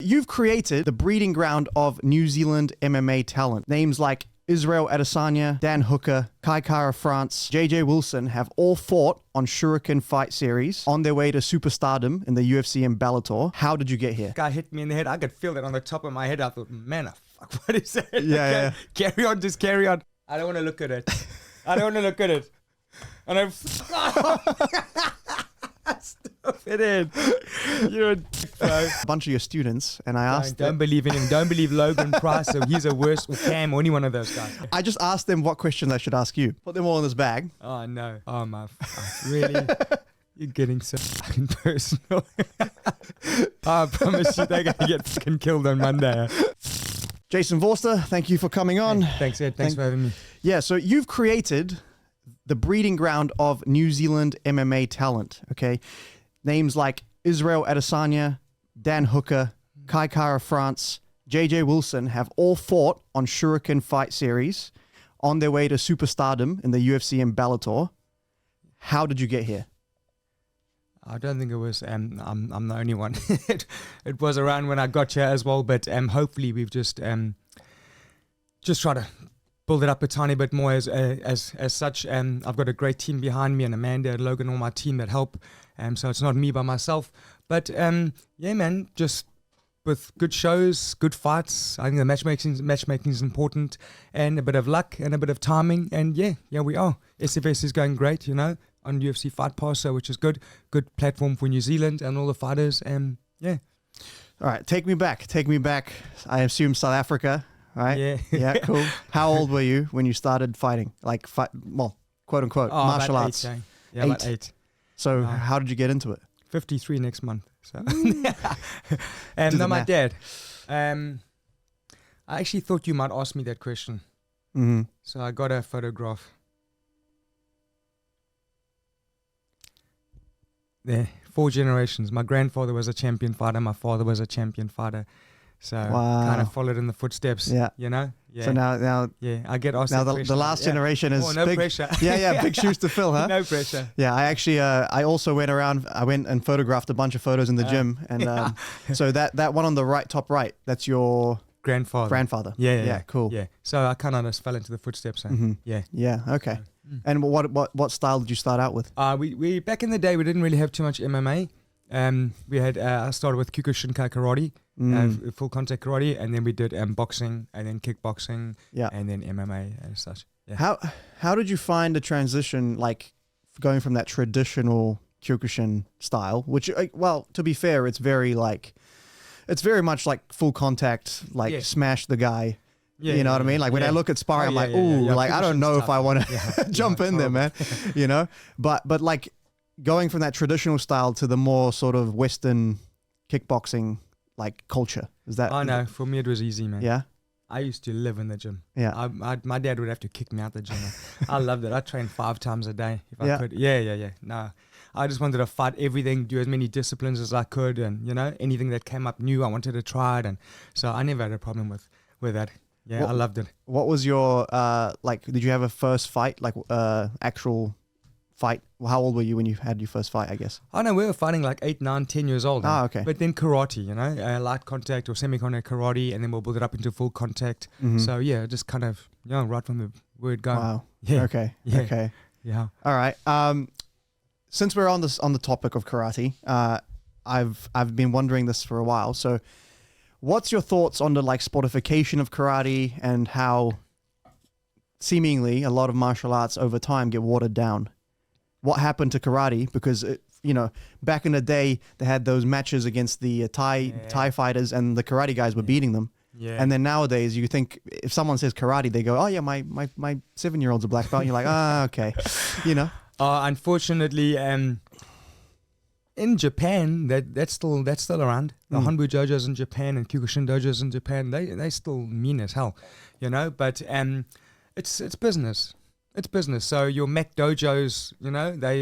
You've created the breeding ground of New Zealand MMA talent. Names like Israel Adesanya, Dan Hooker, Kai Kara France, JJ Wilson have all fought on Shuriken Fight Series on their way to superstardom in the UFC and Bellator. How did you get here? Guy hit me in the head. I could feel that on the top of my head. I thought, man, fuck, what is that? Yeah. Carry on, just carry on. I don't want to look at it. I don't want to look at it. And I'm... Stop it in. You're a dick, bro. A bunch of your students, and I asked Don't believe in him. Don't believe Logan Price. So he's a worse, or Cam, or any one of those guys. I just asked them what questions I should ask you. Put them all in this bag. Oh, no. Oh, my... Really? You're getting so fucking personal. I promise you they're going to get fucking killed on Monday. Jason Vorster, thank you for coming on. Thanks, Ed. Thanks for having me. Yeah, so you've created the breeding ground of New Zealand MMA talent, okay? Names like Israel Adesanya, Dan Hooker, Kai Kara France, JJ Wilson have all fought on Shuriken Fight Series on their way to superstardom in the UFC and Bellator. How did you get here? I don't think it was, I'm the only one. It was around when I got here as well, but hopefully we've just tried to build it up a tiny bit more as such. I've got a great team behind me, and Amanda and Logan, all my team that help. So it's not me by myself. But yeah, man, just with good shows, good fights. I think the matchmaking is important, and a bit of luck and a bit of timing. And yeah, we are. SFS is going great, on UFC Fight Pass, so which is good platform for New Zealand and all the fighters. Yeah. All right, take me back. I assume South Africa, right? Yeah. Yeah, cool. How old were you when you started fighting? Like, quote unquote, martial arts? 8, yeah, about 8. So how did you get into it? 53 next month. So, no, my dad. I actually thought you might ask me that question. Mm-hmm. So I got a photograph. There, 4 generations. My grandfather was a champion fighter. My father was a champion fighter. So kind of followed in the footsteps. Yeah. Yeah. So now, yeah, I get asked. Now the last generation is no big pressure. Yeah, big shoes to fill, huh? No pressure. Yeah, I actually I also went around. I went and photographed a bunch of photos in the gym, and so that one on the top right, that's your grandfather. Yeah, cool. Yeah, so I kind of just fell into the footsteps. Yeah, okay. And what style did you start out with? We back in the day we didn't really have too much MMA. We had I started with Kyokushin karate, full contact karate, and then we did boxing, and then kickboxing, and then MMA and such. Yeah. How did you find the transition, like going from that traditional Kyokushin style, which, well, to be fair, it's very much like full contact, smash the guy. Yeah, you know what I mean? Like when I look at sparring, I'm like, ooh, I don't know if I want to jump in there, man. But like going from that traditional style to the more sort of Western kickboxing like culture, is that? Oh no, for me it was easy, man. Yeah. I used to live in the gym. Yeah. My dad would have to kick me out the gym. I loved it. I trained 5 times a day if I could. Yeah. No, I just wanted to fight everything, do as many disciplines as I could, and anything that came up new, I wanted to try it, and so I never had a problem with that. Yeah, I loved it. What was your did you have a first fight, actual fight? How old were you when you had your first fight, I guess? Oh no, we were fighting like 8, 9, 10 years old. Okay. But then karate, light contact or semi-contact karate, and then we'll build it up into full contact. Mm-hmm. So yeah, just kind of right from the word go. Wow. Yeah. Okay. Yeah. Okay. Yeah. All right. Since we're on the topic of karate, I've been wondering this for a while. So, what's your thoughts on the sportification of karate and how seemingly a lot of martial arts over time get watered down? What happened to karate? Because back in the day they had those matches against the Thai fighters, and the karate guys were beating them. Yeah. And then nowadays you think if someone says karate, they go, oh yeah, my 7-year-old's a black belt. And you're like, okay, Unfortunately, in Japan, that's still around. The Hanbu dojos in Japan and Kyokushin dojos in Japan, they still mean as hell, But it's business. It's business. So your Mac dojos,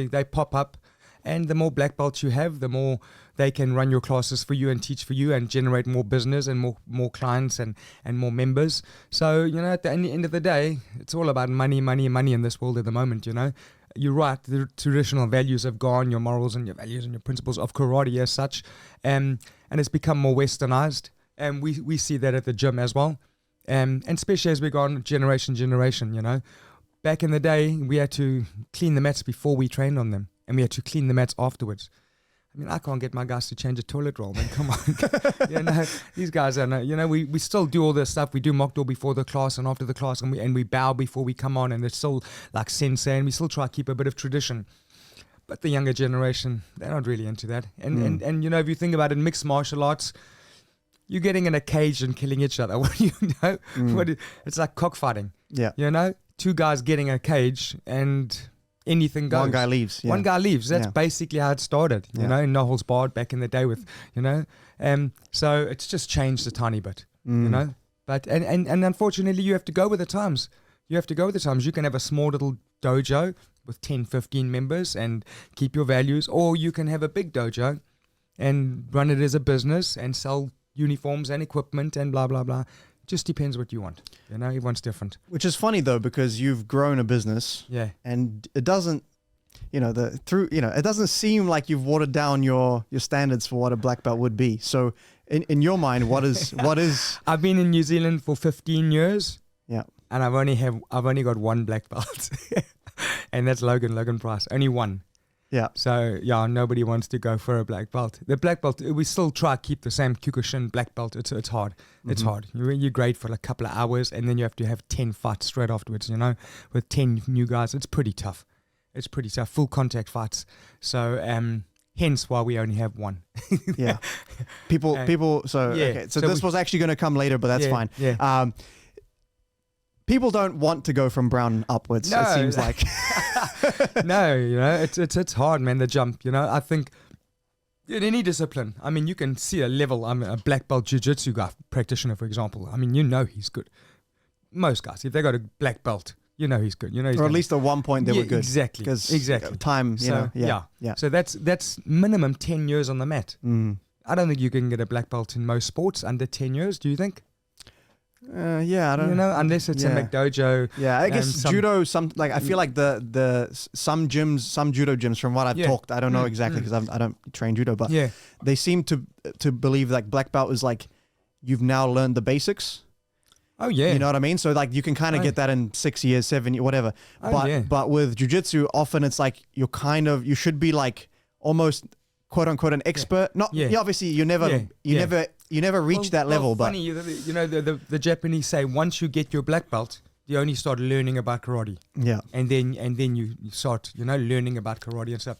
they pop up, and the more black belts you have, the more they can run your classes for you and teach for you and generate more business and more clients and more members. So at the end of the day, it's all about money in this world at the moment. You're right, the traditional values have gone, your morals and your values and your principles of karate as such. And and it's become more westernized. And we see that at the gym as well. And especially as we go on generation, you know. Back in the day, we had to clean the mats before we trained on them, and we had to clean the mats afterwards. I mean, I can't get my guys to change a toilet roll, man. Come on. You know, these guys are, you know, we still do all this stuff. We do mock door before the class and after the class, and we bow before we come on, and it's still like sensei, and we still try to keep a bit of tradition. But the younger generation, they're not really into that. And you know, if you think about it, mixed martial arts, you're getting in a cage and killing each other. You know, it's like cockfighting. Yeah. You know, two guys getting a cage and anything goes. One guy leaves. Yeah. One guy leaves. That's basically how it started. You know, no holds barred back in the day with, you know. So it's just changed a tiny bit, you know. But and unfortunately, you have to go with the times. You can have a small little dojo with 10, 15 members and keep your values, or you can have a big dojo and run it as a business and sell uniforms and equipment and blah, blah, blah. Just depends what you want. You know, everyone's different. Which is funny though, because you've grown a business. Yeah. And it doesn't, you know, it doesn't seem like you've watered down your standards for what a black belt would be. So in your mind, what is I've been in New Zealand for 15 years. Yeah. And I've only got one black belt. And that's Logan Price. Only one. Yeah. So yeah, nobody wants to go for a black belt. The black belt, we still try to keep the same Kyokushin black belt. It's hard. It's hard. You grade for like a couple of hours, and then you have to have 10 fights straight afterwards. You know, with 10 new guys, it's pretty tough. Full contact fights. So hence why we only have one. Yeah. People. So yeah. Okay. So this was actually going to come later, but that's fine. Yeah. People don't want to go from brown upwards. No. It seems like. No, you know, it's hard, man. The jump. You know, I think in any discipline, I mean, you can see a level. I'm a black belt jiu-jitsu guy practitioner, for example. I mean, you know, he's good. Most guys, if they got a black belt, you know he's good. You know, he's or at least at one point they were good. Exactly. Exactly. Time. So, you know, yeah. So that's minimum 10 years on the mat. I don't think you can get a black belt in most sports under 10 years. Do you think? Yeah, I don't. You know, unless it's a McDojo. Yeah, I guess judo. I feel like some judo gyms. From what I've talked, I don't know exactly because I don't train judo, but they seem to believe like black belt is like you've now learned the basics. Oh yeah, you know what I mean. So like you can kind of get that in 6 years, 7 years, whatever. But with jiu-jitsu, often it's like you should be like almost quote unquote an expert. Obviously you never reach that level. But funny, you know the Japanese say once you get your black belt, you only start learning about karate. Yeah, and then you start learning about karate and stuff.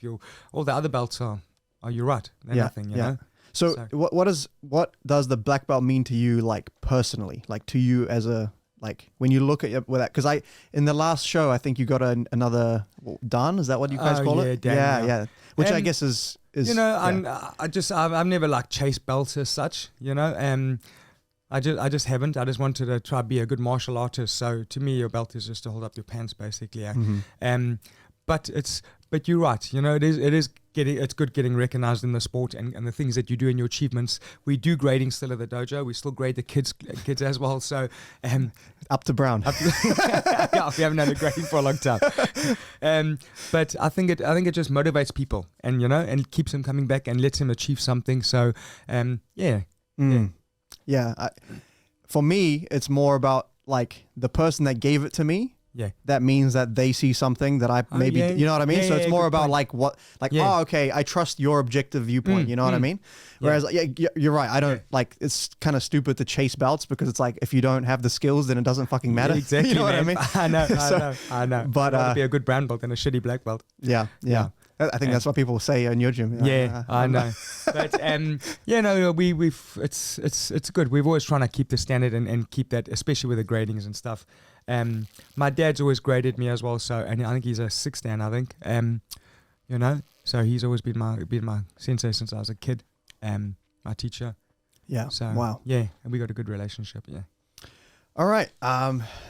All the other belts are you're right. They're nothing. You know. So what does the black belt mean to you, like personally, like to you as a like when you look at with that? Because in the last show I think you got another Dan. Is that what you guys call it? Dan, yeah. Which I guess is I've never like chased belts as such. You know, I just haven't. I just wanted to try to be a good martial artist. So to me, your belt is just to hold up your pants, basically. But you're right. You know, it's good getting recognized in the sport and the things that you do and your achievements. We do grading still at the dojo. We still grade the kids as well. So up to brown. Yeah, we haven't had a grading for a long time. But I think it just motivates people and keeps them coming back and lets them achieve something. So for me, it's more about like the person that gave it to me. Yeah, that means that they see something that I maybe, you know what I mean? So it's more about like oh, okay, I trust your objective viewpoint, you know what I mean? Whereas you're right. I don't it's kind of stupid to chase belts because it's like, if you don't have the skills, then it doesn't fucking matter. Yeah, exactly. You know what I mean? I know. But I'd be a good brown belt than a shitty black belt. Yeah. I think that's what people say in your gym. Yeah, I know. But it's good. We've always trying to keep the standard and keep that, especially with the gradings and stuff. My dad's always graded me as well, so and I think he's a 6 Dan, I think. So he's always been my sensei since I was a kid. My teacher. Yeah. So wow. Yeah, and we got a good relationship. Yeah. All right.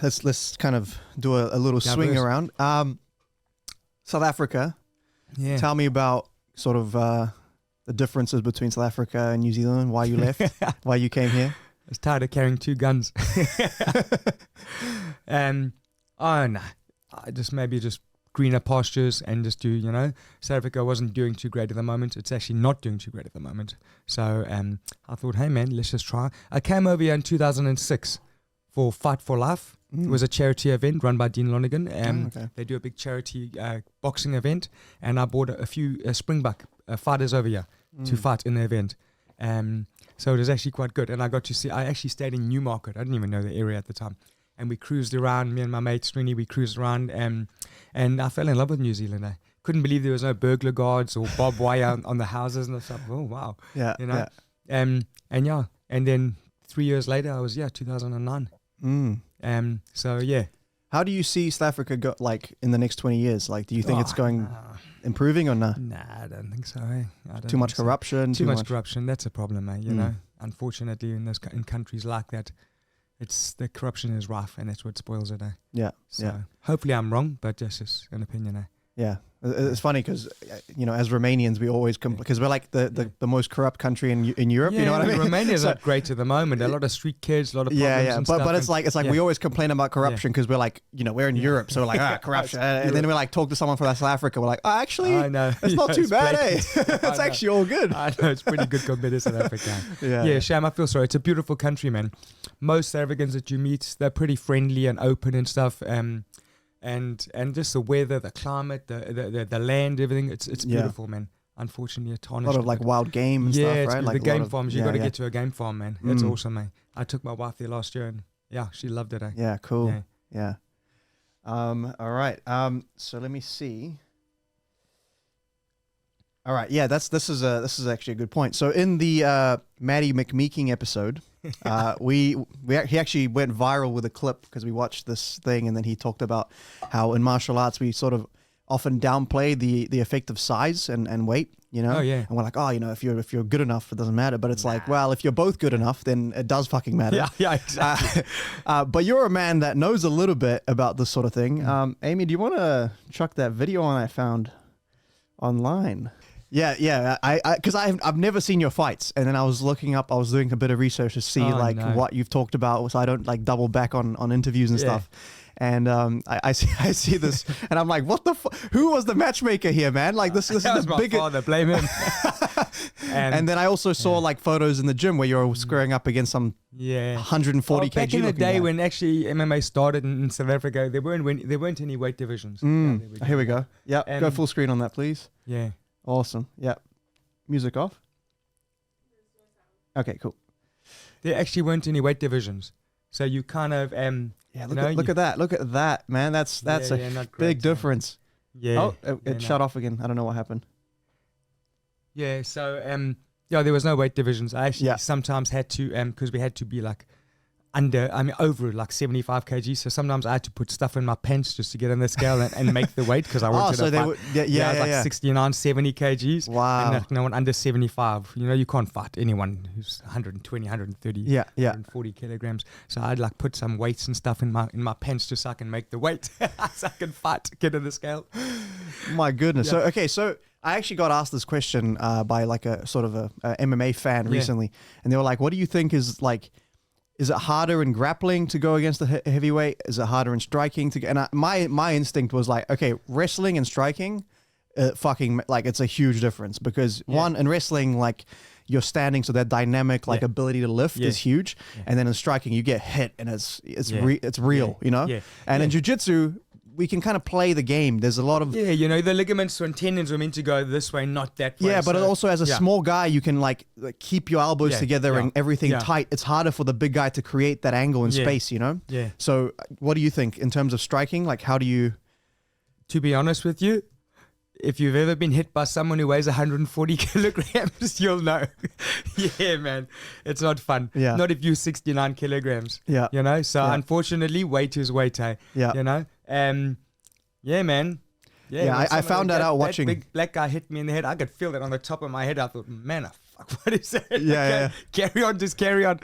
Let's kind of do a little swing around. South Africa. Yeah. Tell me about sort of the differences between South Africa and New Zealand. Why you left? Why you came here? I was tired of carrying 2 guns. Oh no, I just greener pastures and just do, South Africa wasn't doing too great at the moment. It's actually not doing too great at the moment. So I thought, hey man, let's just try. I came over here in 2006 for Fight for Life. It was a charity event run by Dean Lonergan. Okay. They do a big charity boxing event, and I brought a few Springbok fighters over here to fight in the event. So it was actually quite good, and I actually stayed in Newmarket. I didn't even know the area at the time. And we cruised around, me and my mate Srini, we cruised around, and I fell in love with New Zealand. I couldn't believe there was no burglar guards or barbed wire on the houses and stuff. Oh, wow. Yeah, And then 3 years later, I was, 2009. So, yeah. How do you see South Africa go, like, in the next 20 years? Like, do you think it's going improving or not? Nah, I don't think so. I don't Too much think so. corruption? Too much corruption. That's a problem, you know. Unfortunately, in countries like that, the corruption is rife, and that's what spoils it. Yeah. So hopefully I'm wrong, but that's just an opinion. Yeah. It's funny because, as Romanians, we always because we're like the most corrupt country in Europe. Yeah, you know what I mean? Romania's not great at the moment. A lot of street kids, a lot of problems. And but stuff, it's like we always complain about corruption because we're like, we're in Europe, so we're like, corruption, and then we like talk to someone from South Africa, we're like, actually, I know. it's not too bad, it's actually all good. I know, it's pretty good compared to South Africa. Yeah, Sham, I feel sorry. It's a beautiful country, man. Most South Africans that you meet, they're pretty friendly and open and stuff. And just the weather, the climate, the land, everything, it's beautiful, man. Unfortunately, a lot of like wild game and stuff, right? Like the game farms. You got to get to a game farm, man. That's awesome, man. I took my wife there last year, and she loved it. Yeah, cool. Yeah. All right. So let me see. All right. Yeah, this is actually a good point. So in the Maddie McMeeking episode, he actually went viral with a clip because we watched this thing, and then he talked about how in martial arts we sort of often downplay the effect of size and weight, Oh, yeah. And we're like, if you're good enough, it doesn't matter. But it's like, well, if you're both good enough, then it does fucking matter. Yeah, exactly. But you're a man that knows a little bit about this sort of thing. Amy, do you want to chuck that video on I found online? Yeah. Because I've never seen your fights, and then I was doing a bit of research to see what you've talked about, so I don't like double back on interviews and stuff. And I see this, and I'm like, what the who was the matchmaker here, man? Like this is the biggest. Father, blame him. and then I also saw like photos in the gym where you're squaring up against some 140 kg. Back in the day when actually MMA started in South Africa, there weren't any weight divisions. Here we go. Yeah, go full screen on that, please. Yeah. Awesome. Yeah. Music off. Okay, cool. There actually weren't any weight divisions. So you kind of look at that, man. That's a big difference. Yeah. Oh, it shut off again. I don't know what happened. Yeah, so there was no weight divisions. I actually sometimes had to because we had to be like over like 75 kg. So sometimes I had to put stuff in my pants just to get on the scale and make the weight because I wanted to fight. Like 69, 70 kgs. Wow. And no one under 75. You can't fight anyone who's 120, 130, 140 kilograms. So I'd like put some weights and stuff in my pants just so I can make the weight. So I can fight, get on the scale. My goodness. Yeah. So I actually got asked this question by like a sort of a MMA fan recently. And they were like, what do you think is like, is it harder in grappling to go against the heavyweight? Is it harder in striking to? And my instinct was like, okay, wrestling and striking, fucking like it's a huge difference because one in wrestling like you're standing, so that dynamic like ability to lift is huge, and then in striking you get hit and it's real, And in jiu-jitsu we can kind of play the game. There's a lot of the ligaments and tendons are meant to go this way, not that way. Yeah, but also as a small guy, you can like keep your elbows together and everything tight. It's harder for the big guy to create that angle in space, Yeah. So, what do you think in terms of striking? Like, how do you? To be honest with you, if you've ever been hit by someone who weighs 140 kilograms, you'll know. Yeah, man, it's not fun. Yeah. Not if you're 69 kilograms. Yeah. So unfortunately, weight is weight. Yeah. Yeah, man. Yeah, I found that out watching. That big black guy hit me in the head. I could feel that on the top of my head. I thought, man, fuck, what is that? Yeah. Carry on, just carry on.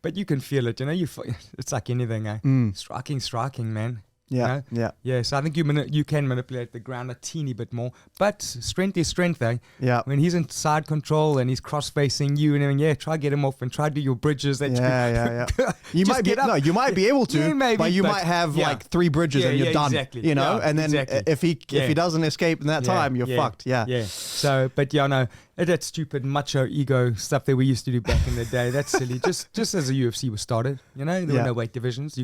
But you can feel it, it's like anything, Mm. Striking, man. Yeah, you know? yeah. So I think you can manipulate the ground a teeny bit more, but strength is strength, eh? Yeah. When he's in side control and he's cross facing you and everything, try get him off and try do your bridges. That Yeah. You Just might be get up. you might be able to, Yeah, maybe, but you but might have yeah. like 3 bridges and you're done. Exactly. You know, Yeah, and then exactly. if he doesn't escape in that time, you're fucked. Yeah. Yeah. So, but yeah, no, that stupid macho ego stuff that we used to do back in the day. That's silly. Just as the UFC was started, you know, there were no weight divisions.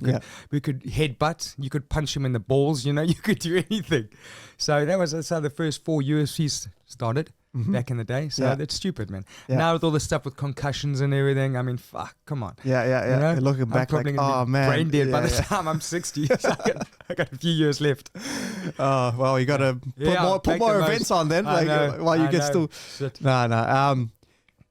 We could headbutt. You could punch him in the balls. You know, you could do anything. So that's how the first 4 UFCs started. Back in the day, so that's stupid, man. Now with all the stuff with concussions and everything, I mean, fuck, come on. Yeah. You know? Looking back, like, oh man, brain dead by the time I'm 60. So I got a few years left. Oh well, you got to put more events on then, while you get still. No.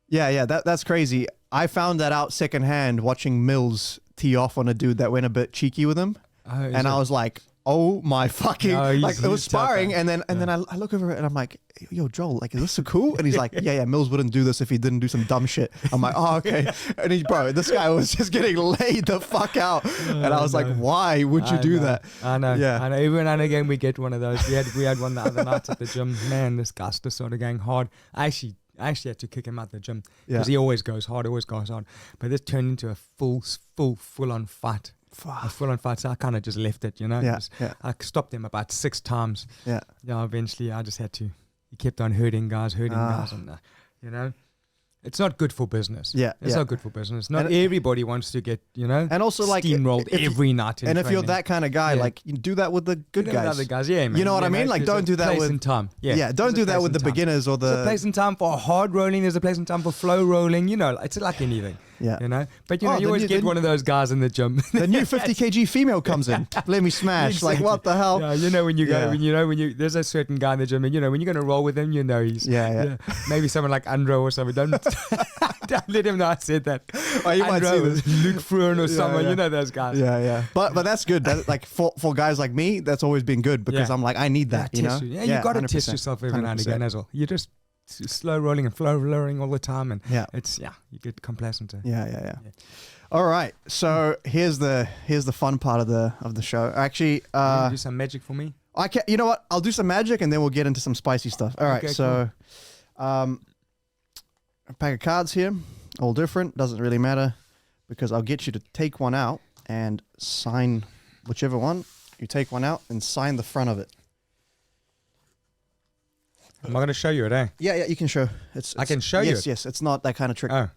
Yeah. That's crazy. I found that out secondhand watching Mills tee off on a dude that went a bit cheeky with him, and I was like, oh my fucking, it was sparring, and then I look over it and I'm like, yo, Joel, like, is this so cool? And he's like, yeah, Mills wouldn't do this if he didn't do some dumb shit. I'm like, oh, okay. And bro, this guy was just getting laid the fuck out. And I was like, why would you do that? I know. Yeah. I know. Every now and again we get one of those. We had one the other night at the gym. Man, this guy's just sort of going hard. I actually had to kick him out the gym because he always goes hard. But this turned into a full-on fight. A full-on fight, so I kind of just left it, you know. I stopped him about 6 times. Yeah. Eventually, I just had to. He kept on hurting guys, and you know, it's not good for business. It's not good for business. Not everybody wants to get, you know, and also like steamrolled every night. And if you're that kind of guy, like, you do that with the good guys. Other guys, man. You know what I mean? Like, don't do that with time. Don't do that with the beginners or the. There's a place and time for hard rolling. There's a place and time for flow rolling. You know, it's like anything. You know, but you always get one of those guys in the gym. The new 50 kg female comes in. Let me smash. Exactly. Like, what the hell? Yeah, you know when you go, there's a certain guy in the gym, and you know when you're gonna roll with him, you know he's maybe someone like Andro or something. Don't let him know I said that. Oh, you might see this. Luke Fruin or someone. You know those guys. Yeah. But that's good. That, like for guys like me, that's always been good because I'm like, I need that. You know. Yeah, you got to test yourself every now and again as well. You just slow rolling and flow rolling all the time, and it's you get complacent. Yeah. All right, so here's the fun part of the show. Actually, do some magic for me. I can. You know what? I'll do some magic, and then we'll get into some spicy stuff. All right, so a pack of cards here, all different. Doesn't really matter because I'll get you to take one out and sign whichever one. You take one out and sign the front of it. Am I going to show you it, eh? Yeah, you can show. I can show you. Yes, it's not that kind of trick. Oh.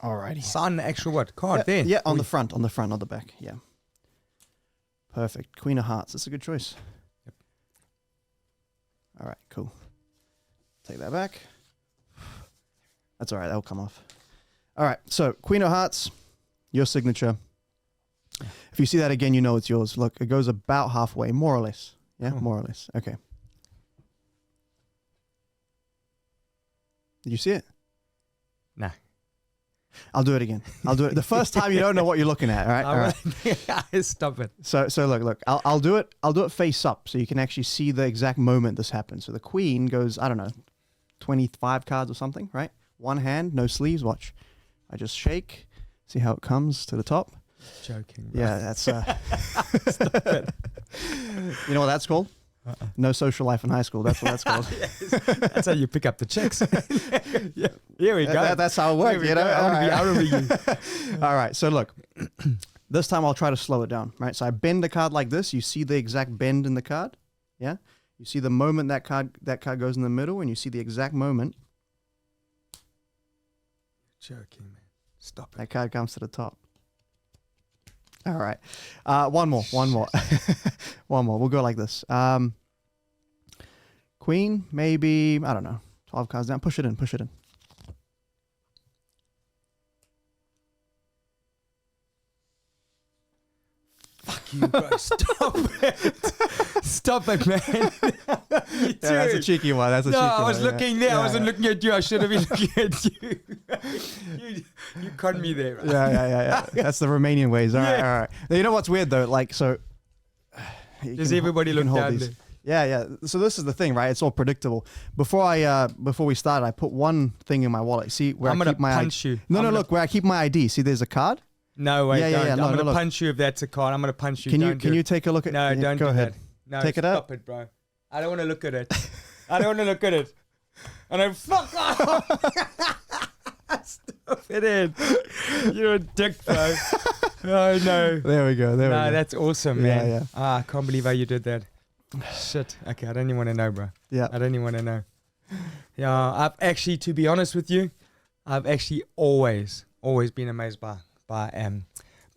Alrighty. Sign the actual what? Card there? Yeah, on the front, not the back. Yeah. Perfect. Queen of Hearts. That's a good choice. Yep. All right, cool. Take that back. That's all right. That'll come off. All right, so Queen of Hearts, your signature. If you see that again, you know it's yours. Look, it goes about halfway, more or less. Yeah, more or less. Okay. Did you see it? Nah. I'll do it again. I'll do it. The first time you don't know what you're looking at, all right? Stop it. So look. I'll do it face up so you can actually see the exact moment this happens. So the Queen goes, I don't know, 25 cards or something, right? One hand, no sleeves. Watch. I just shake. See how it comes to the top. Joking. Bro. Yeah, that's Stop it. You know what that's called? No social life in high school. That's what that's called. That's how you pick up the chicks. Yeah. Here we go. That's how it works. You know. I remember you. All right. So look, this time I'll try to slow it down. Right. So I bend the card like this. You see the exact bend in the card. Yeah. You see the moment that card goes in the middle, and you see the exact moment. Joking, man. Stop it. That card comes to the top. All right. One more. One more. We'll go like this. Queen, maybe, I don't know, 12 cards down. Push it in. Fuck you, bro. Stop it. Stop it, man. That's a cheeky one. That's a cheeky one. I was looking there. I wasn't looking at you. I should have been looking at you. You caught me there. Right? Yeah. That's the Romanian ways. All right. You know what's weird, though? Like, so... Does everybody look down there? Yeah. So this is the thing, right? It's all predictable. Before we started, I put one thing in my wallet. See where I'm I gonna keep my punch you. No, look where I keep my ID. See, there's a card. No, wait, Yeah, don't. yeah, no, I'm gonna look. punch you if that's a card. I'm gonna punch you. Can you take a look at? No, don't go do ahead. that. No, Take it out. Stop it, bro. I don't want to look at it. I don't want to look at it. And I fuck off. Stop it in. You're a dick, bro. Oh no. There we go. There we No, go. that's awesome, man. Yeah. I can't believe how you did that. Shit. Okay, I don't even want to know, bro. Yeah. I don't even want to know. Yeah, I've actually, to be honest with you, I've actually always been amazed by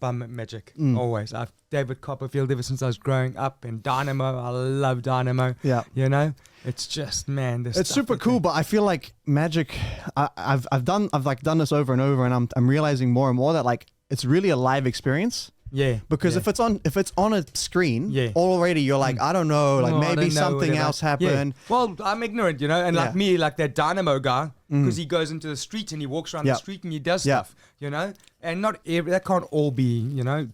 Magic. Always. I've David Copperfield ever since I was growing up, and Dynamo. I love Dynamo. Yeah. You know, it's just, man, It's super cool, but I feel like Magic. I've done this over and over, and I'm realizing more and more that like it's really a live experience. Yeah. Because if it's on a screen, Yeah. already you're like, I don't know, like Oh, I maybe don't know, something whatever. else happened. Yeah. Well, I'm ignorant, you know, and like Yeah. me, like that Dynamo guy, because he goes into the street and he walks around Yeah. the street and he does Yeah. stuff, you know, and not that can't all be, you know,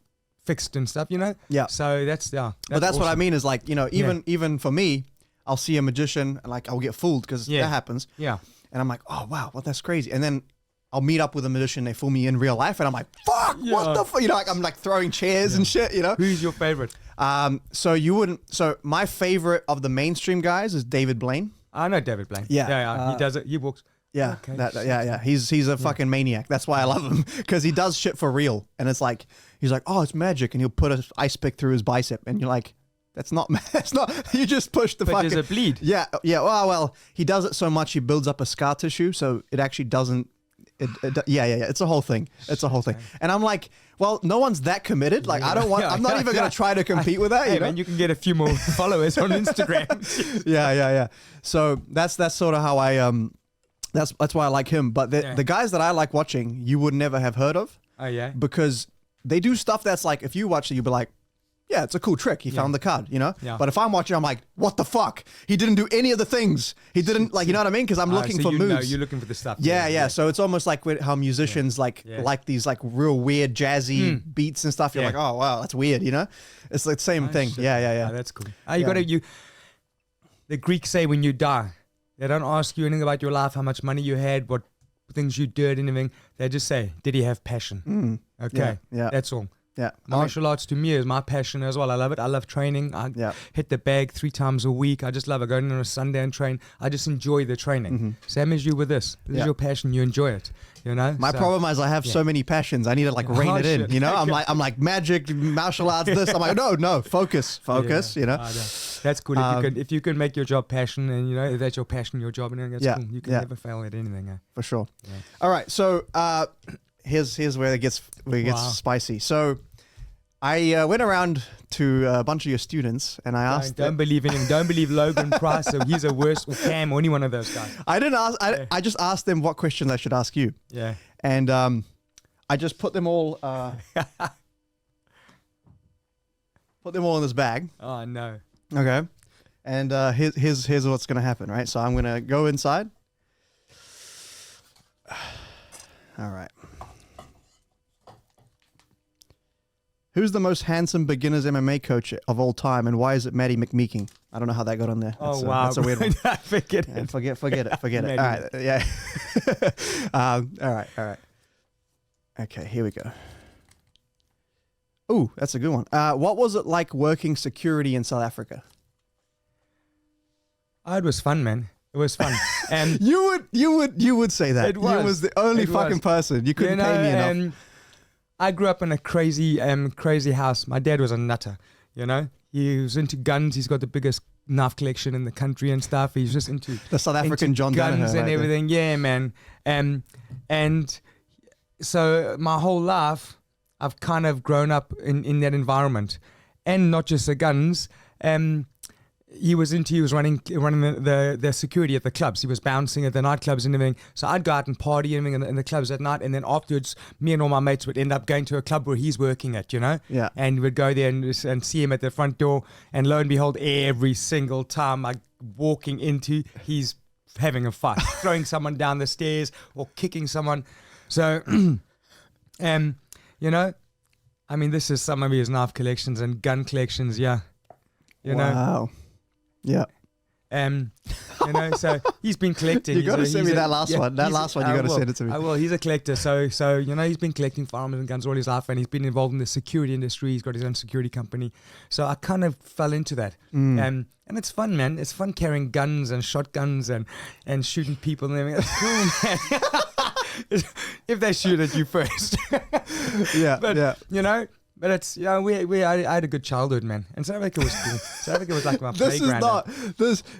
fixed and stuff, you know. Yeah. So that's But that's what I awesome. mean is like, you know, even for me, I'll see a magician and like I'll get fooled because Yeah. that happens. Yeah. And I'm like, oh wow, well that's crazy. And then I'll meet up with a magician, they fool me in real life, and I'm like, fuck, what the fuck? You know, like I'm like throwing chairs and shit, you know? Who's your favorite? So my favorite of the mainstream guys is David Blaine. I know David Blaine. Yeah. Yeah. He does it. He walks. Yeah, Okay. yeah. He's a fucking maniac. That's why I love him, because he does shit for real. And it's like, he's like, oh, it's magic. And he'll put an ice pick through his bicep. And you're like, that's not, it's not, you just push the But fucking. does it bleed? Yeah. Well, he does it so much, he builds up a scar tissue. So it actually doesn't. Yeah. It's a whole thing. It's a whole thing. And I'm like, well, no one's that committed. Like, I don't want, I'm not even going to try to compete with that. Hey, you know? man, you can get a few more followers on Instagram. Yeah. So that's sort of how I, that's why I like him. But the guys that I like watching, you would never have heard of. Oh, yeah? Because they do stuff that's like, if you watch it, you'll be like, yeah, it's a cool trick. He found the card, you know? Yeah. But if I'm watching, I'm like, what the fuck? He didn't do any of the things. He didn't, like, you know what I mean? Because I'm looking so for you moves. know, you're looking for the stuff. Yeah. So it's almost like how musicians like these like real weird jazzy beats and stuff. You're like, oh, wow, that's weird, you know? It's like the same thing. Shit. Yeah. Oh, that's cool. The Greeks say when you die, they don't ask you anything about your life, how much money you had, what things you did, anything. They just say, did he have passion? Okay. Yeah. That's all. Yeah. Martial arts to me is my passion as well. I love it. I love training. I hit the bag 3 times a week. I just love it. Going on a Sunday and train. I just enjoy the training. Same as you with this. This is your passion. You enjoy it. You know. My problem is I have so many passions. I need to like rein it in. shit. You know. I'm like magic, martial arts. This. I'm like no. Focus. You know. That's cool. If you can make your job passion, and you know if that's your passion, your job, and that's cool. You can never fail at anything. For sure. Yeah. All right. So here's where it gets spicy. So I went around to a bunch of your students and I asked. Don't believe in him. Don't believe Logan Price. So he's a worse, or Cam, or any one of those guys. I didn't ask. I just asked them what questions I should ask you. Yeah. And I just put them all. Put them all in this bag. Oh no. Okay. And here's what's gonna happen. Right. So I'm gonna go inside. All right. Who's the most handsome beginners MMA coach of all time, and why is it Maddie McMeeking? I don't know how that got on there. Wow, that's a weird one. Forget Yeah, it. forget it. All right, yeah. All right. Okay, here we go. Ooh, that's a good one. What was it like working security in South Africa? Oh, it was fun, man. It was fun. And You would say that. It was. You was the only It fucking was. person. You couldn't pay me enough. I grew up in a crazy house. My dad was a nutter, you know. He was into guns. He's got the biggest knife collection in the country and stuff. He's just into The South African into John guns Danaher and right there. everything. Yeah, man. And so my whole life, I've kind of grown up in that environment, and not just the guns. He was running the security at the clubs. He was bouncing at the nightclubs and everything. So I'd go out and party and everything in the clubs at night, and then afterwards, me and all my mates would end up going to a club where he's working at, you know. Yeah. And we'd go there and see him at the front door, and lo and behold, every single time I walking into, he's having a fight, throwing someone down the stairs or kicking someone. So, you know, I mean, this is some of his knife collections and gun collections. Yeah. You know. Wow. Yeah. So he's been collecting. You got to send me that last one. That last one, you got to send it to me. I will. He's a collector. So he's been collecting firearms and guns all his life, and he's been involved in the security industry. He's got his own security company. So I kind of fell into that. And it's fun, man. It's fun carrying guns and shotguns and shooting people and everything. It's cool, man. If they shoot at you first. But it's, I had a good childhood, man. And South Africa was cool. South Africa was like my playground.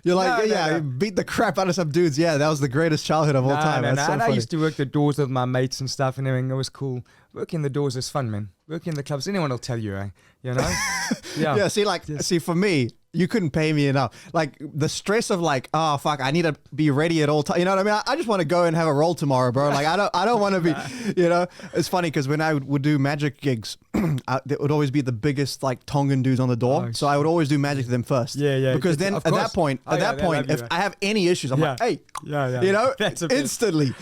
You're like, beat the crap out of some dudes. Yeah, that was the greatest childhood of all time. No, That's so and funny. I used to work the doors with my mates and stuff and everything. It was cool. Working the doors is fun, man. Working the clubs, anyone will tell you, Yeah. See, for me, you couldn't pay me enough. Like the stress of like, oh fuck, I need to be ready at all times. You know what I mean? I just want to go and have a roll tomorrow, bro. Like I don't want to be, It's funny because when I would do magic gigs, there would always be the biggest like Tongan dudes on the door. So I would always do magic to them first. Yeah. Because then at that point, if I have any issues, I'm like, hey, instantly,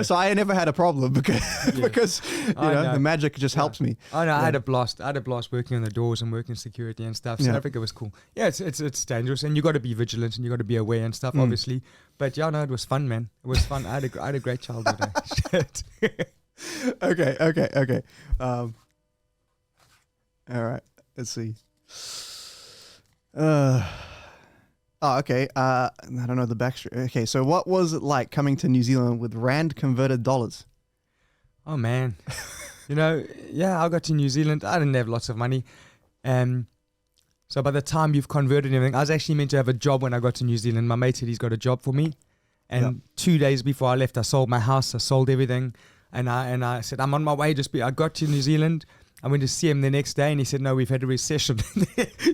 So I never had a problem because the magic just helps me. I had a blast. I had a blast working on the doors and working security and stuff. South Africa was cool. Yeah, it's dangerous, and you got to be vigilant and you got to be aware and stuff, obviously. But it was fun, man. It was fun. I had a great childhood. Shit. Okay. All right. Let's see. Okay. I don't know the backstory. Okay, so what was it like coming to New Zealand with rand converted dollars? Oh man, I got to New Zealand. I didn't have lots of money, so by the time you've converted everything, I was actually meant to have a job when I got to New Zealand. My mate said he's got a job for me, and 2 days before I left, I sold my house. I sold everything, and I said I'm on my way. I got to New Zealand. I went to see him the next day, and he said, "No, we've had a recession.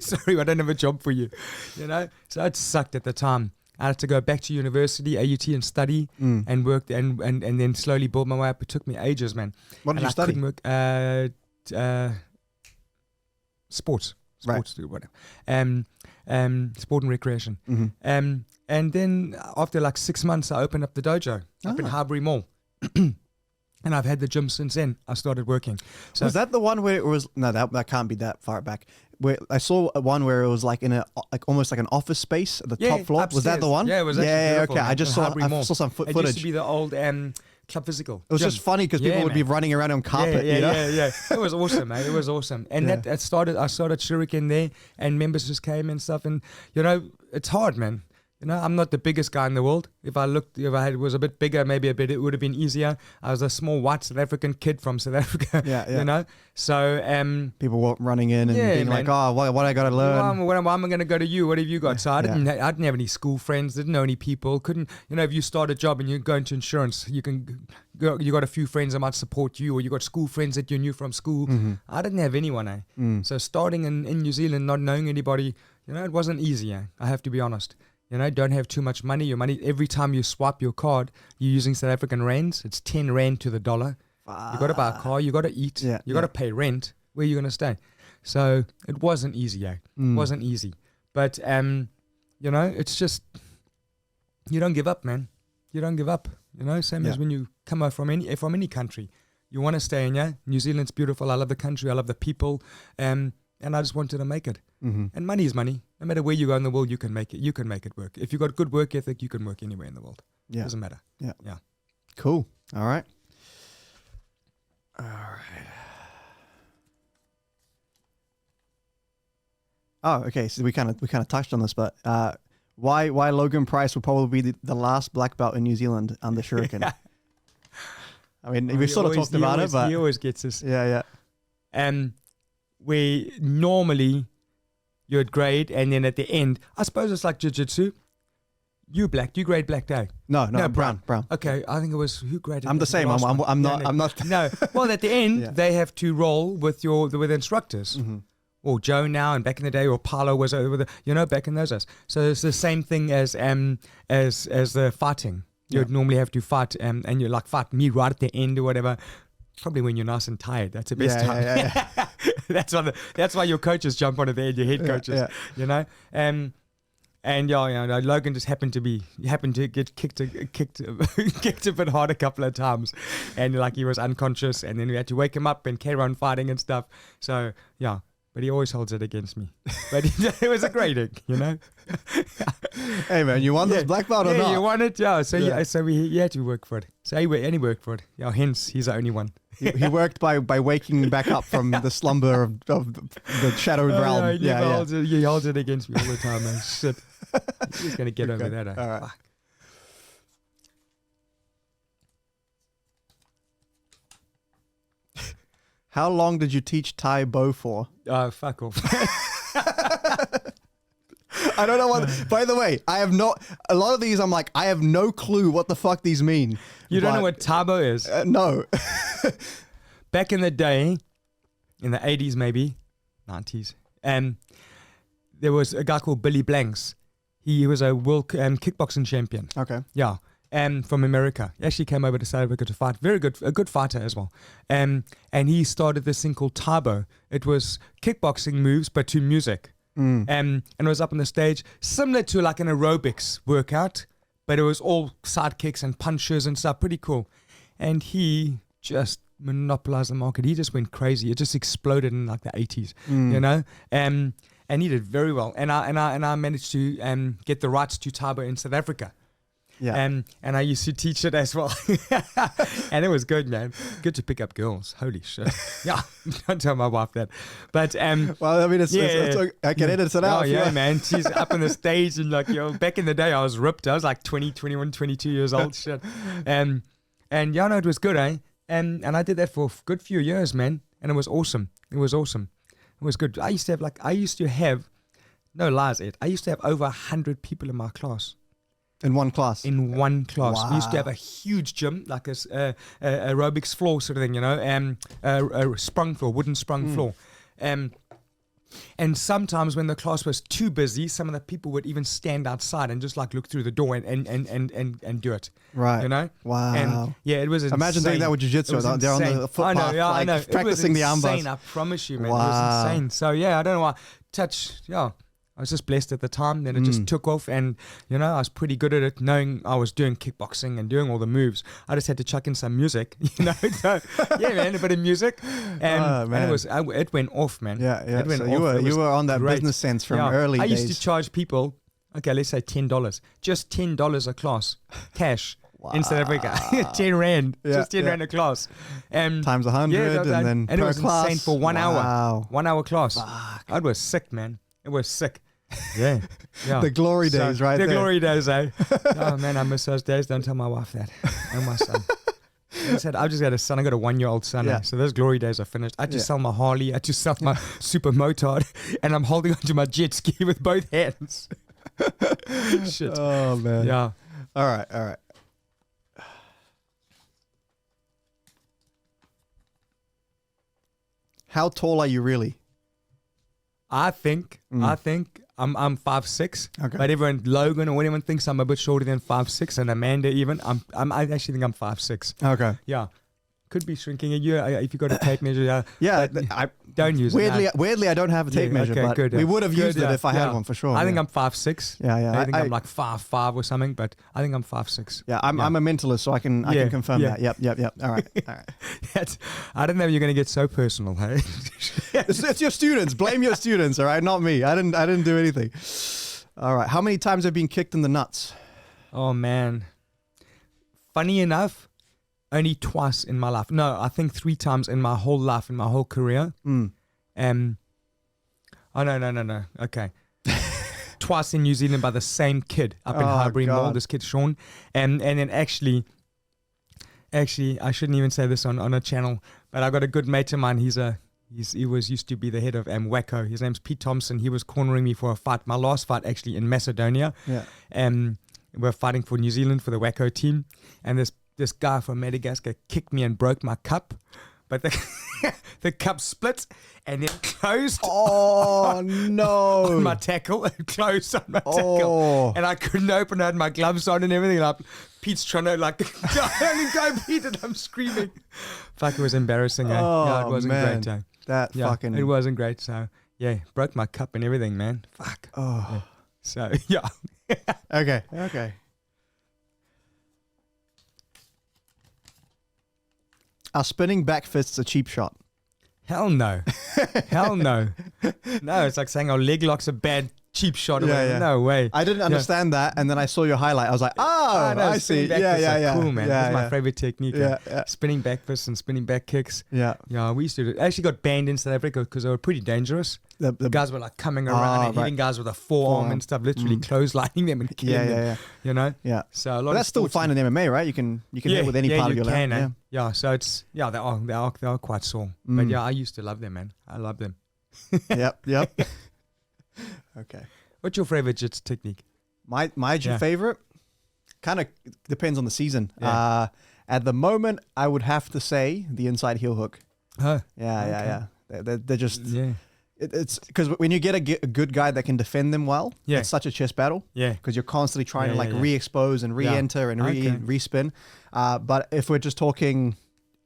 Sorry, I don't have a job for you." So it sucked at the time. I had to go back to university, AUT, and study and work and then slowly build my way up. It took me ages, man. What did you study? Sports, right. Whatever. Sport and recreation. Mm-hmm. And then after like 6 months, I opened up the dojo up in Harbury Mall. And I've had the gym since then. I started working. So was that the one where it was? No, that can't be that far back. Where I saw one where it was like in almost like an office space at the top floor. Upstairs. Was that the one? Yeah, it was. Actually okay. Man. I saw some footage. It used to be the old Club Physical. It was just funny because people would be running around on carpet. Yeah. It was awesome, mate. It was awesome. And I started Shuriken there, and members just came and stuff. And it's hard, man. I'm not the biggest guy in the world. If I was a bit bigger, it would have been easier. I was a small white South African kid from South Africa. So people were running in and being like, "Oh, what I got to learn? Why am I going to go to you? What have you got?" So I didn't have any school friends. Didn't know any people. Couldn't if you start a job and you go into insurance, you can go. You got a few friends that might support you, or you got school friends that you knew from school. Mm-hmm. I didn't have anyone. So starting in New Zealand, not knowing anybody, it wasn't easy. I have to be honest. Don't have too much money. Your money, every time you swipe your card, you're using South African rands. It's 10 rand to the dollar. You got to buy a car. You got to eat. You got to pay rent. Where are you going to stay? So it wasn't easy. It wasn't easy. But it's just you don't give up, man. You don't give up. Same as when you come out from any country, you want to stay in. New Zealand's beautiful. I love the country. I love the people. And I just wanted to make it. Mm-hmm. And money is money. No matter where you go in the world, you can make it. You can make it work. If you've got good work ethic, you can work anywhere in the world. Yeah. Doesn't matter. Yeah. Yeah. Cool. All right. Oh, okay. So we kind of touched on this, but why Logan Price will probably be the last black belt in New Zealand under Shuriken? I mean, we sort of talked about it, but he always gets us. Yeah. We normally you're at grade, and then at the end, I suppose it's like jiu-jitsu. You grade black day. No, brown. Okay, I think it was who graded. I'm the same. I'm not. No. Well, at the end, they have to roll with instructors. Mm-hmm. Or Joe now, and back in the day, or Paulo was over back in those days. So it's the same thing as the fighting. You'd normally have to fight, and you fight me right at the end or whatever. Probably when you're nice and tired. That's the best time. Yeah. That's why your coaches jump on at the end. Your head coaches, And Logan just happened to get kicked a bit hard a couple of times, and he was unconscious, and then we had to wake him up and carry on fighting and stuff. So but he always holds it against me. But it was a great ink, you know. Hey man, you won this black belt or not? Yeah, you won it. Yeah. So he had to work for it. So he worked for it. Yeah. Hence, he's the only one. He worked by waking back up from the slumber of the shadowed realm. He holds it against me all the time, man. Shit. He's gonna get over that. All right. Fuck. How long did you teach Thai Bo for? Fuck off. I don't know what. By the way, I have no. A lot of these, I'm like, I have no clue what the fuck these mean. You don't know what Thai Bo is? No. Back in the day, in the 80s maybe, 90s, there was a guy called Billy Blanks. He was a world kickboxing champion. Okay. Yeah. From America. He actually came over to South Africa to fight. A good fighter as well. And he started this thing called Thai Bo. It was kickboxing moves, but to music. And it was up on the stage, similar to like an aerobics workout, but it was all side kicks and punches and stuff. Pretty cool. And he just monopolized the market. He just went crazy. It just exploded in like the 80s, you know? And he did very well. And I managed to get the rights to Thai Bo in South Africa. Yeah. And I used to teach it as well. And it was good, man. Good to pick up girls. Holy shit. Yeah. Don't tell my wife that. But well, I mean, it's I can edit it out. Oh, yeah, man. She's up on the stage and like, back in the day I was ripped. I was like 20, 21, 22 years old. Shit. And yeah, no, it was good, eh? And I did that for a good few years, man. And it was awesome. It was good. I used to have, no lies, Ed. I used to have over 100 people in my class. In one class? In one class. Wow. We used to have a huge gym, like a aerobics floor sort of thing, you know, a sprung floor, wooden sprung floor. And sometimes when the class was too busy, some of the people would even stand outside and just like look through the door and do it. Right. You know? Wow. And yeah, it was insane. Imagine doing that with jiu-jitsu. They're on the footpath, I know. practicing the arm bars. It was insane, I promise you, man. Wow. It was insane. So yeah, I don't know why. I was just blessed at the time. Then it just took off, and you know, I was pretty good at it. Knowing I was doing kickboxing and doing all the moves, I just had to chuck in some music, you know. So yeah, man, a bit of music, and it went off, man. Yeah. It went so off. you were on that business sense from early days. I used to charge people, okay, let's say $10, just $10 a class, cash. Wow. In South Africa, 10 rand, just 10 rand a class, times 100, and it was class. Insane for 1 hour, 1 hour class. Fuck. It was sick, man. It was sick. Yeah. The glory days, right the there. Glory days, eh? Oh, man, I miss those days. Don't tell my wife that. And my son. I said, I've just got a son. I got a 1-year-old son. Yeah. So those glory days are finished. I just sell my Harley. I just sell my super motard. And I'm holding onto my jet ski with both hands. Shit. Oh, man. Yeah. All right. How tall are you really? I think I'm 5'6". Okay. But everyone, Logan or anyone thinks I'm a bit shorter than 5'6", and Amanda even. I actually think I'm 5'6". Okay. Yeah. Could be shrinking a year if you got a tape measure. I don't use it. Weirdly, I don't have a tape measure, but we would have used it if I had one for sure. I think I'm 5'6". Yeah. I think I'm like 5'5" or something, but I think I'm 5'6". Yeah, I'm a mentalist, so I can confirm that. Yep. All right. I don't know if you're going to get so personal, hey? It's your students. Blame your students, all right? Not me. I didn't do anything. All right. How many times have you been kicked in the nuts? Oh man. Funny enough, only twice in my life. No, I think 3 times in my whole life, in my whole career. Oh, no. Okay. Twice in New Zealand by the same kid up in Highbury Mall, this kid Sean. And then actually, I shouldn't even say this on a channel, but I got a good mate of mine. He used to be the head of Wacko. His name's Pete Thompson. He was cornering me for a fight. My last fight actually in Macedonia. Yeah. We're fighting for New Zealand for the Wacko team. And this guy from Madagascar kicked me and broke my cup, but the cup split and then closed. Oh no! On my tackle, it closed on my tackle, and I couldn't open it. I had my gloves on and everything. And Pete's trying to go, Pete, and I'm screaming. Fuck, it was embarrassing. It wasn't great. It wasn't great. So yeah, broke my cup and everything, man. Fuck. Oh. Yeah. So yeah. Okay. Are spinning back fists a cheap shot? Hell no. Hell no. No, it's like saying, "Oh, leg lock's a bad cheap shot." Or whatever. No way. I didn't understand that, and then I saw your highlight. I was like, "Oh, no, I see." Yeah. Cool, man. That's my favorite technique. Yeah. Spinning back fists and spinning back kicks. Yeah. Yeah, we used to do it. Actually got banned in South Africa because they were pretty dangerous. The guys were like coming around and hitting guys with a forearm and stuff, literally closelining them and killing them. You know. Yeah. So a lot but that's still fine in MMA, right? You can hit with any part of your leg. Yeah. So it's they are quite sore. But yeah, I used to love them, man. I love them. Yep. Okay. What's your favorite jiu-jitsu technique? My favorite kind of depends on the season. Yeah. At the moment, I would have to say the inside heel hook. Huh. Yeah. They're just it's because when you get a good guy that can defend them well, it's such a chess battle. Yeah, because you're constantly trying to re-expose and re-enter and re-spin. But if we're just talking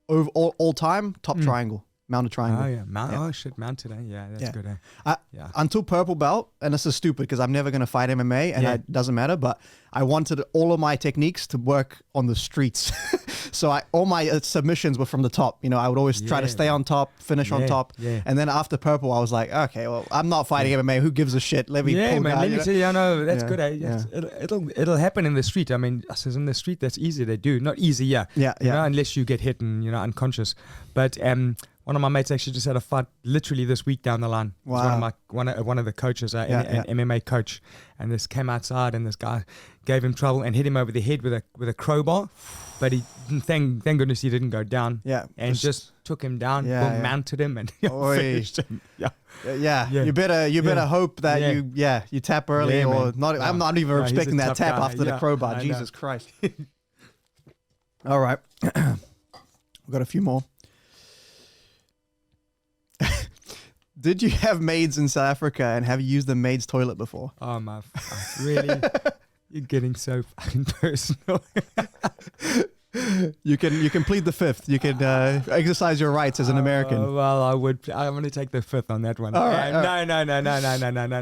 all time, top triangle. Mounted triangle. Oh, yeah. Oh, shit. Mounted, eh? Yeah, that's good, eh? Until purple belt, and this is stupid because I'm never going to fight MMA, and it doesn't matter, but I wanted all of my techniques to work on the streets. So all my submissions were from the top. You know, I would always try to stay on top, finish on top. Yeah. And then after purple, I was like, okay, well, I'm not fighting MMA. Who gives a shit? Let me pull man, down, let me tell you, I know, that's good, eh? Yeah. It'll happen in the street. I mean, in the street, that's easy to do. Not easy, you know, unless you get hit and, unconscious. But, one of my mates actually just had a fight literally this week down the line. Wow. One of the coaches, an MMA coach, and this came outside and this guy gave him trouble and hit him over the head with a crowbar, but he thank goodness he didn't go down. Yeah, and just took him down, mounted him and finished him. Yeah. You better hope that you tap early or not. No, I'm not even respecting that tap guy. After the crowbar. Jesus Christ. All right, we've got a few more. Did you have maids in South Africa, and have you used the maid's toilet before? Oh my! Really? You're getting so fucking personal. You can plead the fifth. You can exercise your rights as an American. Well, I'm going to take the fifth on that one. All right.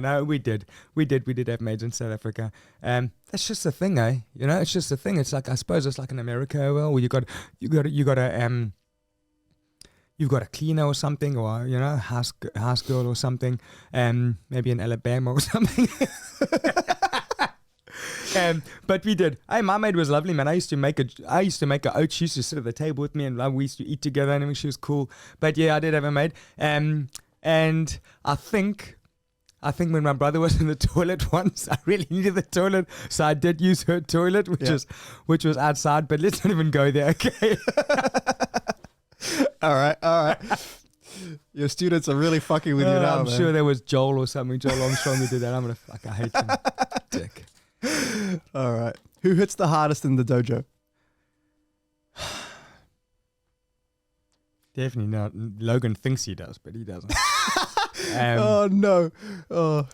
No. We did have maids in South Africa. That's just the thing, eh? You know, it's just the thing. It's like, I suppose it's like in America. Well, you've got a cleaner or something, or house girl or something, maybe in Alabama or something. But we did. Hey, my maid was lovely, man. I used to make her oats. She used to sit at the table with me, and we used to eat together. And she was cool. But yeah, I did have a maid. And I think when my brother was in the toilet once, I really needed the toilet, so I did use her toilet, which was outside. But let's not even go there, okay? All right. Your students are really fucking with you now, I'm man. sure there was Joel or something. Joel Armstrong who did that. I'm going to I hate him. Dick. All right. Who hits the hardest in the dojo? Definitely not. Logan thinks he does, but he doesn't. Oh, no. Oh,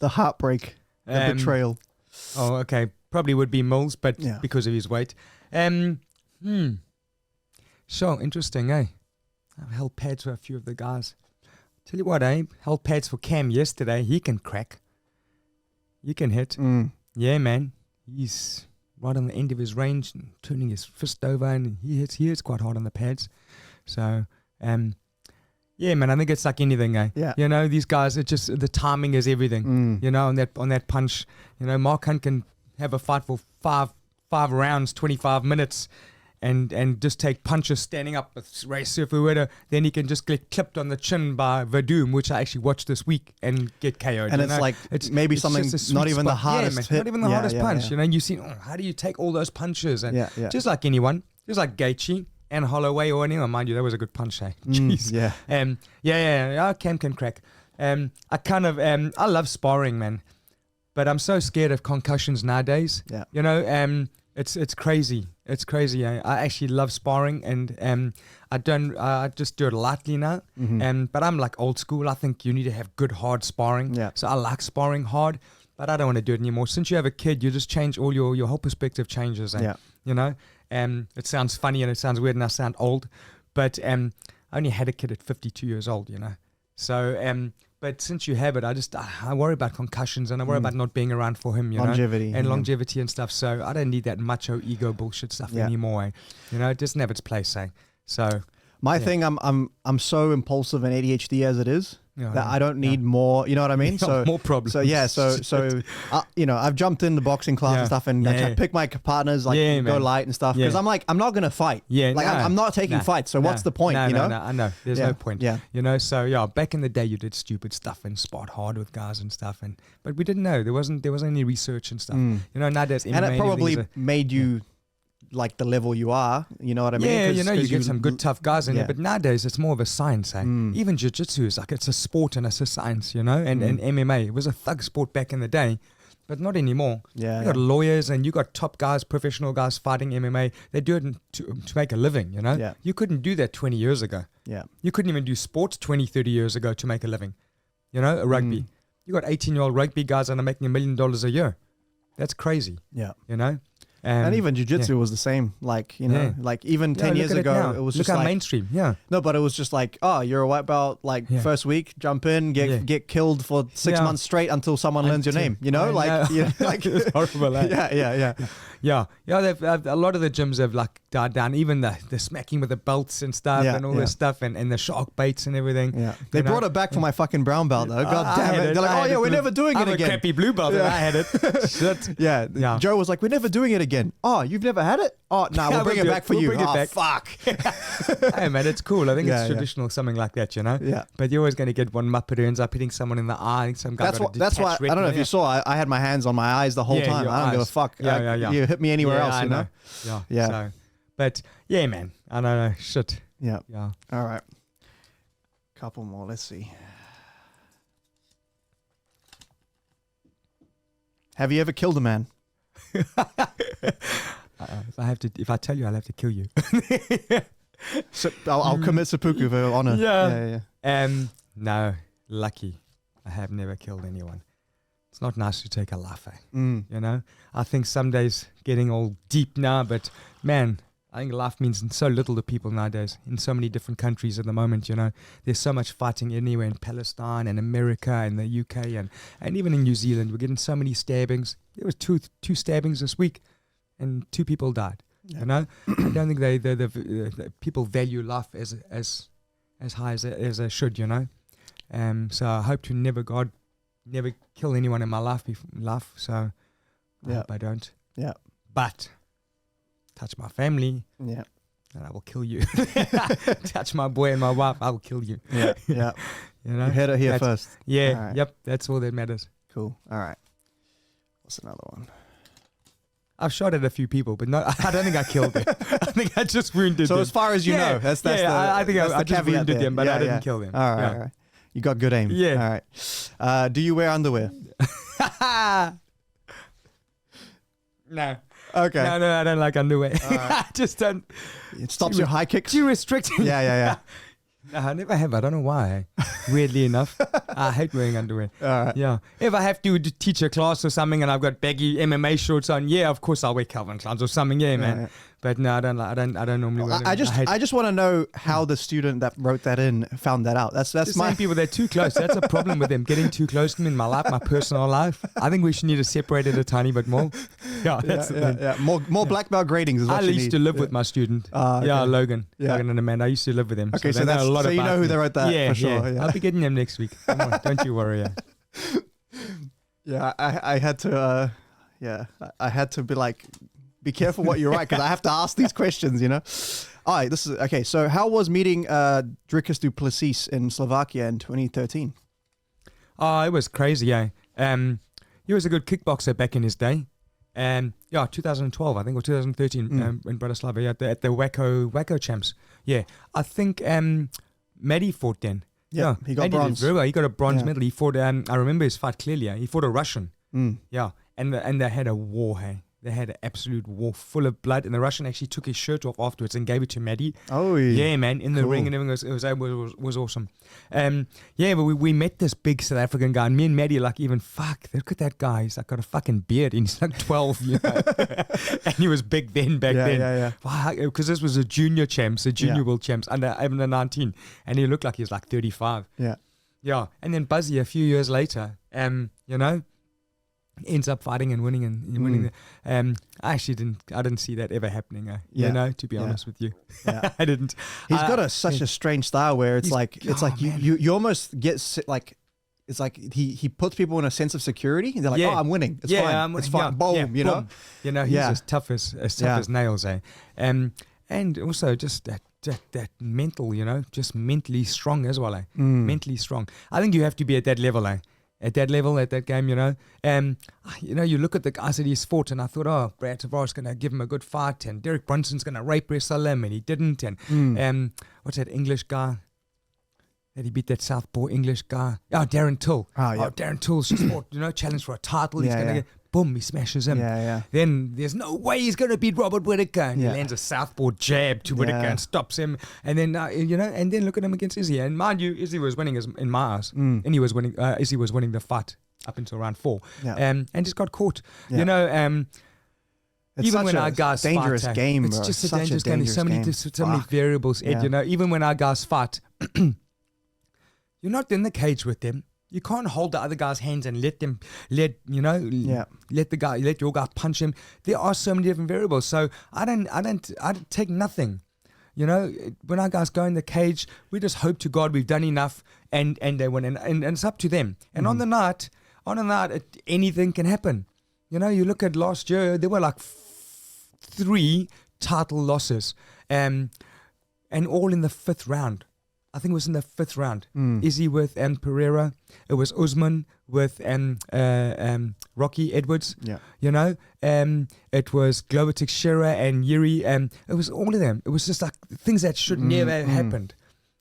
the heartbreak. The betrayal. Oh, okay. Probably would be Mills, but because of his weight. So interesting, eh? I've held pads for a few of the guys. Tell you what, held pads for Cam yesterday. He can crack. He can hit. Yeah, man. He's right on the end of his range and turning his fist over, and he hits quite hard on the pads. So, yeah, man, I think it's like anything, eh? Yeah. You know, these guys, it's just the timing is everything. You know, on that punch. You know, Mark Hunt can have a fight for five rounds, 25 minutes. And just take punches standing up with Ray Surfer. Then he can just get clipped on the chin by Verdum, which I actually watched this week, and get KO'd. And it's maybe something not even the hardest hit. Not even the hardest punch. You know, you see, how do you take all those punches? And just like anyone, just like Gaethje and Holloway or anyone, mind you, that was a good punch, eh? Jeez. Cam can crack. I love sparring, man, but I'm so scared of concussions nowadays. Yeah. You know, it's crazy. It's crazy. I actually love sparring, and I just do it lightly now. But I'm like old school. I think you need to have good hard sparring. Yeah. So I like sparring hard, but I don't want to do it anymore. Since you have a kid, you just change all your whole perspective changes. You know, it sounds funny and it sounds weird, and I sound old, but I only had a kid at 52 years old. You know, so but since you have it, I worry about concussions, and I worry about not being around for him, longevity and stuff. So I don't need that macho ego bullshit stuff anymore. You know, it doesn't have its place. So my thing, I'm so impulsive and ADHD as it is. that I don't need more. You know what I mean? So more problems. So yeah, you know, I've jumped in the boxing class and stuff, and I pick my partners, like go light and stuff, because I'm like, I'm not gonna fight. Yeah, like I'm not taking fights. So what's the point? You know? I know. There's no point. Yeah. You know. So yeah, back in the day, you did stupid stuff and sparred hard with guys and stuff, but we didn't know. There wasn't any research and stuff. You know, nowadays MMA, and it probably made you like the level you are, you know what I mean? Yeah, you know, you get some good tough guys in there, but nowadays it's more of a science, eh? Even jiu-jitsu is like, it's a sport and it's a science, you know, and MMA, it was a thug sport back in the day, but not anymore. You got lawyers and you got top guys, professional guys fighting MMA. They do it to make a living, you know? You couldn't do that 20 years ago. You couldn't even do sports 20, 30 years ago to make a living, you know, a rugby. You got 18-year-old rugby guys that are making $1 million a year. That's crazy, you know? And even jiu-jitsu was the same, like, you know, like even 10 years ago, it was just like mainstream. No, but it was just like, oh, you're a white belt, like first week, jump in, get killed for 6 months straight until someone learns your name, you know, like, you know, like it's horrible. Yeah. A lot of the gyms have like died down, even the smacking with the belts and stuff and all this stuff and the shark baits and everything. They brought it back for my fucking brown belt though. God damn it. They're like, oh yeah, we're never doing it again. I'm a crappy blue belt and I had it. Shit. Joe was like, we're never doing it again. Oh, you've never had it? Oh, no, we'll bring it back for you. Bring it back. Fuck. Hey, man, it's cool. I think it's traditional, something like that, you know? Yeah. But you're always going to get one muppet who ends up hitting someone in the eye. Some guy that's why, I don't know if you saw, I had my hands on my eyes the whole time. I don't give a fuck. You hit me anywhere else, you know? Yeah. So, but, yeah, man. I don't know. Shit. Yeah. All right. Couple more. Let's see. Have you ever killed a man? If I tell you, I'll have to kill you. So I'll commit seppuku for honor. Yeah. No, lucky. I have never killed anyone. It's not nice to take a life, eh? You know? I think some days getting all deep now, but man, I think life means so little to people nowadays in so many different countries at the moment, you know. There's so much fighting anywhere in Palestine and America and the UK and even in New Zealand. We're getting so many stabbings. There was two stabbings this week and 2 people died, you know. I don't think the people value life as high as they should, you know. So I hope to never kill anyone in my life. So I hope I don't. Yeah. But touch my family, and I will kill you. Touch my boy and my wife, I will kill you. Yeah. You know, you heard it here first. Yeah. Right. Yep. That's all that matters. Cool. All right. What's another one? I've shot at a few people, but no, I don't think I killed them. I think I just wounded them. So as far as you know, that's I think I just wounded them, but I didn't kill them. All right. You got good aim. Yeah. All right. Do you wear underwear? No. Okay. No, I don't like underwear. Right. I just don't. It stops your high kicks? Too restricting. Yeah. No, I never have. I don't know why. Weirdly enough, I hate wearing underwear. All right. Yeah. If I have to teach a class or something and I've got baggy MMA shorts on, of course I'll wear Calvin Kleins or something. Yeah, man. Yeah. But no, I don't normally wear. I just want to know how the student that wrote that in found that out. That's just my people. They're too close. That's a problem with them getting too close to me in my life, my personal life. I think we should need to separate it a tiny bit more. Yeah. More black belt gradings is what you need. I used to live with my student. Okay. Logan and Amanda. I used to live with them. Okay, so that's a lot so you know who they wrote that for sure. Yeah. I'll be getting them next week. Come on, don't you worry. I had to. I had to be like, be careful what you write because I have to ask these questions. You know. All right. This is okay. So how was meeting Dricus du Plessis in Slovakia in 2013? Oh, it was crazy. Yeah. He was a good kickboxer back in his day. 2012, I think, or 2013 in Bratislava at the Wacko champs. Yeah, I think Maddie fought then. Yeah, he got bronze. Very well. He got a bronze medal. He fought. I remember his fight clearly. He fought a Russian. Yeah, and they had a war. Hey, they had an absolute war full of blood. And the Russian actually took his shirt off afterwards and gave it to Maddie. Oh yeah, man, in the ring and everything was awesome. But we met this big South African guy, and me and Maddie are like, even fuck, look at that guy. He's like got a fucking beard, and he's like 12, you know, and he was big then back then. Yeah. Because this was a junior champs, world champs under 19, and he looked like he was like 35. Yeah. Yeah, and then Buzzy a few years later, you know. ends up fighting and winning and winning. I actually didn't see that ever happening. You know, to be honest with you, I didn't. He's got such a strange style where it's like you almost get like. It's like he puts people in a sense of security, and they're like, "Oh, I'm winning. It's fine. It's fine. Boom, you know." You know, he's as tough as nails, eh? And also just that mental, you know, just mentally strong as well, eh? Mentally strong. I think you have to be at that level, eh? At that level, at that game, you know. You know, you look at the guys that he's fought, and I thought, oh, Brad Tavares going to give him a good fight, and Derek Brunson's going to rape wrestle him, and he didn't. And what's that English guy? That he beat that southpaw English guy. Oh, Darren Till. Darren Till's just fought, you know, challenged for a title. He's going to get, boom, he smashes him. Then there's no way he's going to beat Robert Whittaker. And he lands a southpaw jab to Whittaker and stops him. And then, you know, and then look at him against Izzy. And mind you, Izzy was winning in my eyes. And he was winning, Izzy was winning the fight up until round 4. And just got caught. You know, even when our guys fight, dangerous game, it's just a dangerous game. There's so many variables, Ed, you know, even when our guys fight, you're not in the cage with them. You can't hold the other guy's hands and let your guy punch him. There are so many different variables. So I don't take nothing. You know, when our guys go in the cage, we just hope to God we've done enough and they win. And it's up to them. And on the night, anything can happen. You know, you look at last year, there were like 3 title losses, and all in the 5th round. I think it was in the 5th round. Izzy with Pereira. It was Usman with Rocky Edwards. You know, it was Glover Teixeira and Yuri. It was all of them. It was just like things that should never have happened.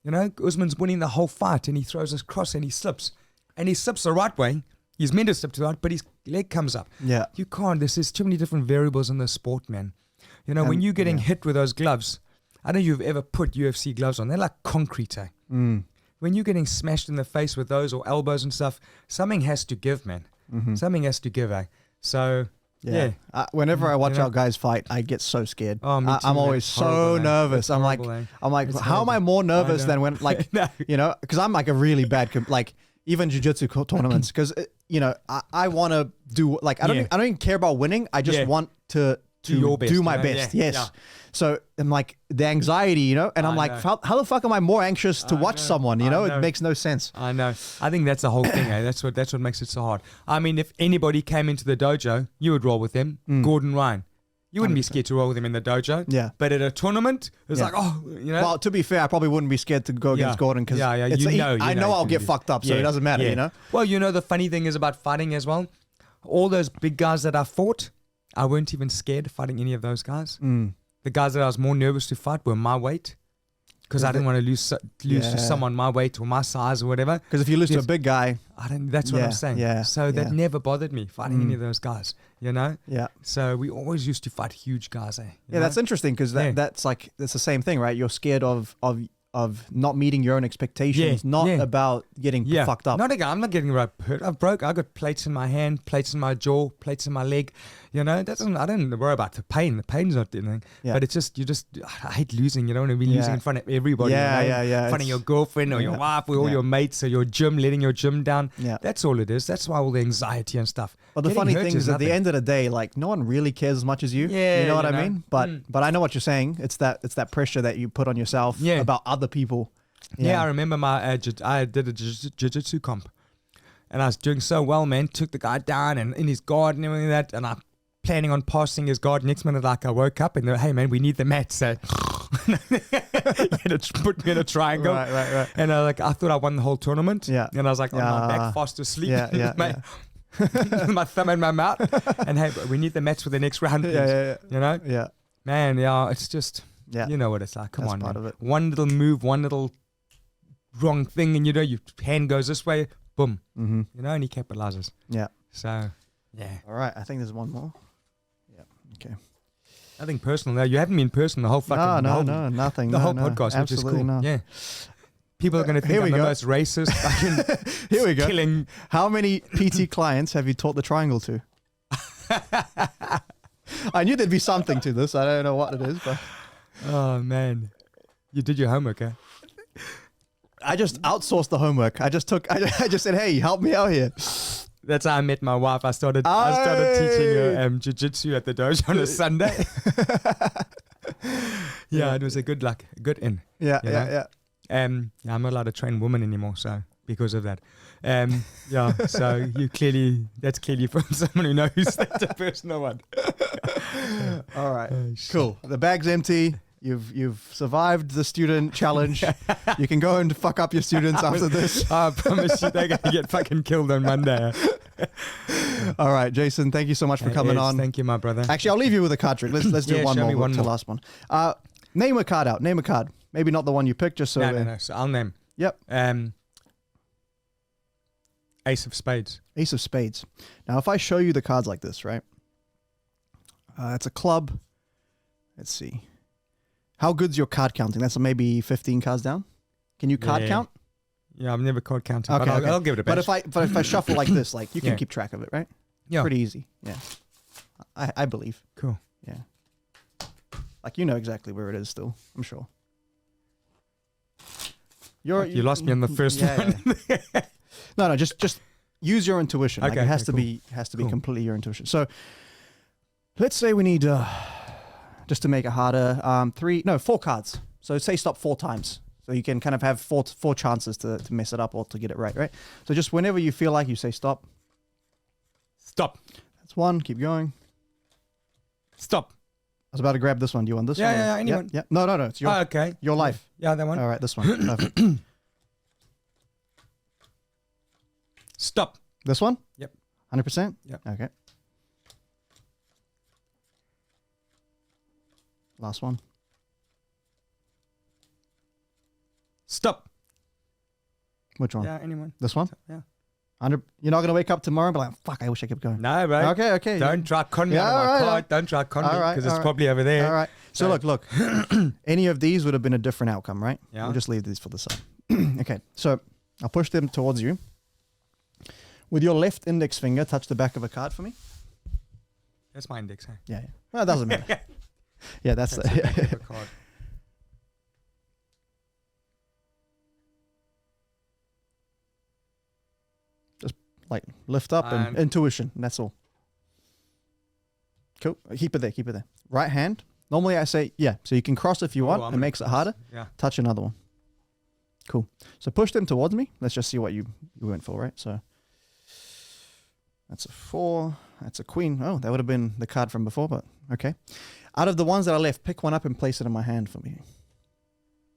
You know, Usman's winning the whole fight, and he throws his cross and he slips the right way. He's meant to slip to the right, but his leg comes up. You can't. There's too many different variables in the sport, man. You know, when you're getting hit with those gloves. I don't know if you've ever put UFC gloves on. They're like concrete, eh? When you're getting smashed in the face with those or elbows and stuff, something has to give, man. Something has to give, eh? So, yeah. Whenever I watch our guys fight, I get so scared. Oh, me too, I'm always so nervous. I'm like, how am I more nervous than when, like, you know, because I'm like a really bad, like, even jiu-jitsu tournaments, because, you know, I want to do, like, I don't even care about winning. I just want to do my best. Yes. So I'm like the anxiety, you know, and I'm like, how the fuck am I more anxious to watch someone? You know, it makes no sense. I know. I think that's the whole thing. Eh? That's what makes it so hard. I mean, if anybody came into the dojo, you would roll with him. Gordon Ryan. You wouldn't 100%. Be scared to roll with him in the dojo. Yeah. But at a tournament, it's like, oh, you know. Well, to be fair, I probably wouldn't be scared to go against Gordon because I know I'll get fucked up, so it doesn't matter, you know. Well, you know, the funny thing is about fighting as well. All those big guys that I fought, I weren't even scared of fighting any of those guys. The guys that I was more nervous to fight were my weight, because I didn't want to lose to someone my weight or my size or whatever. Because if you lose to a big guy, that's what I'm saying. So that never bothered me fighting any of those guys. You know. Yeah. So we always used to fight huge guys. Yeah, that's interesting because that's the same thing, right? You're scared of not meeting your own expectations, not about getting fucked up. I'm not getting hurt. I got plates in my hand, plates in my jaw, plates in my leg. You know, I don't worry about the pain. The pain's not anything. But it's just, I hate losing. You don't want to be losing in front of everybody. In front of your girlfriend or your wife or all your mates or your gym, letting your gym down. That's all it is. That's why all the anxiety and stuff. But the funny thing is, at the end of the day, like, no one really cares as much as you. You know what I mean? But I know what you're saying. It's that pressure that you put on yourself about other people. I remember I did a jiu-jitsu comp, and I was doing so well, man. Took the guy down and in his guard and everything like that, and I'm planning on passing his guard. Next minute, like, I woke up and they're, hey man, we need the mat. So put me in a triangle. Right. And I thought I won the whole tournament. And I was like on my back, fast asleep. My thumb in my mouth. And hey, we need the mats for the next round, please. You know? Yeah. Man, it's just, you know what it's like. Come on, part of it. One little move, one little wrong thing, and your hand goes this way, boom. You know, and he capitalizes. Yeah. So, All right, I think there's one more. Yeah. Okay. Nothing personal. No, you haven't been personal the whole fucking no, nothing. The whole podcast, which is cool. Not. Yeah. People are going to think I'm the most racist. Here we go. Killing. How many PT clients have you taught the triangle to? I knew there'd be something to this. I don't know what it is, but. Oh man, you did your homework, eh? I just outsourced the homework. I just said, hey, help me out here. That's how I met my wife. I started teaching her jiu-jitsu at the dojo on a Sunday. Yeah, it was a good in. Yeah, you yeah, know? yeah. I'm not allowed to train women anymore, so because of that. Yeah, so that's clearly from someone who knows that's a personal one. All right, cool. The bag's empty. You've survived the student challenge. You can go and fuck up your students after this. I promise you, they're gonna get fucking killed on Monday. All right, Jason, thank you so much for coming on. Thank you, my brother. Actually, I'll leave you with a card trick. Let's do one more. The last one. Name a card out. Name a card. Maybe not the one you picked, just so. No. So I'll name. Yep. Ace of Spades. Ace of Spades. Now, if I show you the cards like this, right? It's a club. Let's see. How good's your card counting? That's maybe 15 cards down. Can you card count? Yeah, I've never card counted. Okay, but I'll give it a bash. But if I shuffle like this, like you can keep track of it, right? Yeah. Pretty easy. Yeah. I believe. Cool. Yeah. Like you know exactly where it is still, I'm sure. You lost me on the first one. Yeah. No, just use your intuition. Okay, like it has to be completely your intuition. So let's say we need just to make it harder, 4 cards. So say stop 4 times. So you can kind of have four chances to mess it up or to get it right? So just whenever you feel like you say stop. Stop. That's 1. Keep going. Stop. I was about to grab this one. Do you want this one? Yeah, anyone. Yeah. No. It's your, your life. Yeah, that one. All right, this one. Perfect. Stop. This one? Yep. 100%? Yep. Okay. Last one. Stop. Which one? Yeah, anyone. This one? Yeah. You're not going to wake up tomorrow and be like, fuck, I wish I kept going. No, bro. Okay. Don't try con me out of my card. Don't try con me because it's probably over there. All right. So look. Any of these would have been a different outcome, right? Yeah. We'll just leave these for the side. Okay. So I'll push them towards you. With your left index finger, touch the back of a card for me. That's my index, hey? Yeah. Well, it doesn't matter. Yeah, that's the back of a card. Just like lift up and intuition. And that's all. Cool. Keep it there. Right hand. Normally I say, so you can cross if you want. It makes it harder. Yeah. Touch another one. Cool. So push them towards me. Let's just see what you went for, right? So that's a 4. That's a queen. Oh, that would have been the card from before, but okay. Out of the ones that I left, pick one up and place it in my hand for me.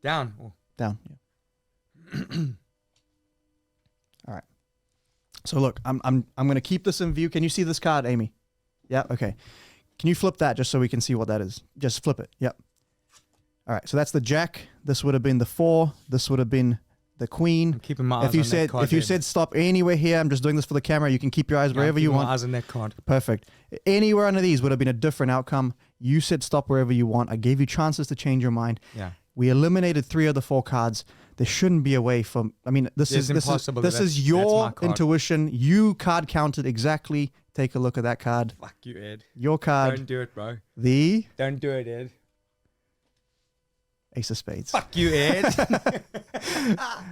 Down. Down, yeah. All right. So look, I'm going to keep this in view. Can you see this card, Amy? Yeah, okay. Can you flip that just so we can see what that is? Just flip it. Yep. All right, so that's the jack. This would have been the 4. This would have been the queen. I'm keeping my eyes on that card. If you said stop anywhere here, I'm just doing this for the camera. You can keep your eyes wherever you want. My eyes on that card. Perfect. Anywhere under these would have been a different outcome. You said stop wherever you want. I gave you chances to change your mind. Yeah. We eliminated 3 of the 4 cards. There shouldn't be a way from. I mean, this is your intuition. You card counted exactly. Take a look at that card. Fuck you, Ed. Your card. Don't do it, bro. Don't do it, Ed. Ace of Spades. Fuck you, Ed.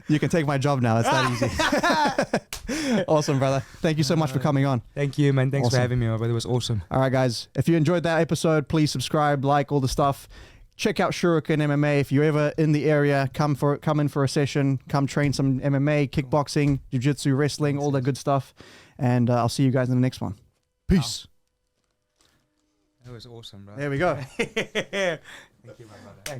You can take my job now. It's that easy. Awesome, brother. Thank you so much for coming on. Thank you, man. Thanks for having me, my brother. It was awesome. All right, guys. If you enjoyed that episode, please subscribe, like all the stuff. Check out Shuriken MMA. If you're ever in the area, come in for a session. Come train some MMA, kickboxing, jiu-jitsu, wrestling, all that good stuff. And I'll see you guys in the next one. Peace. That was awesome, bro. There we go. Thank you, my brother. Thanks.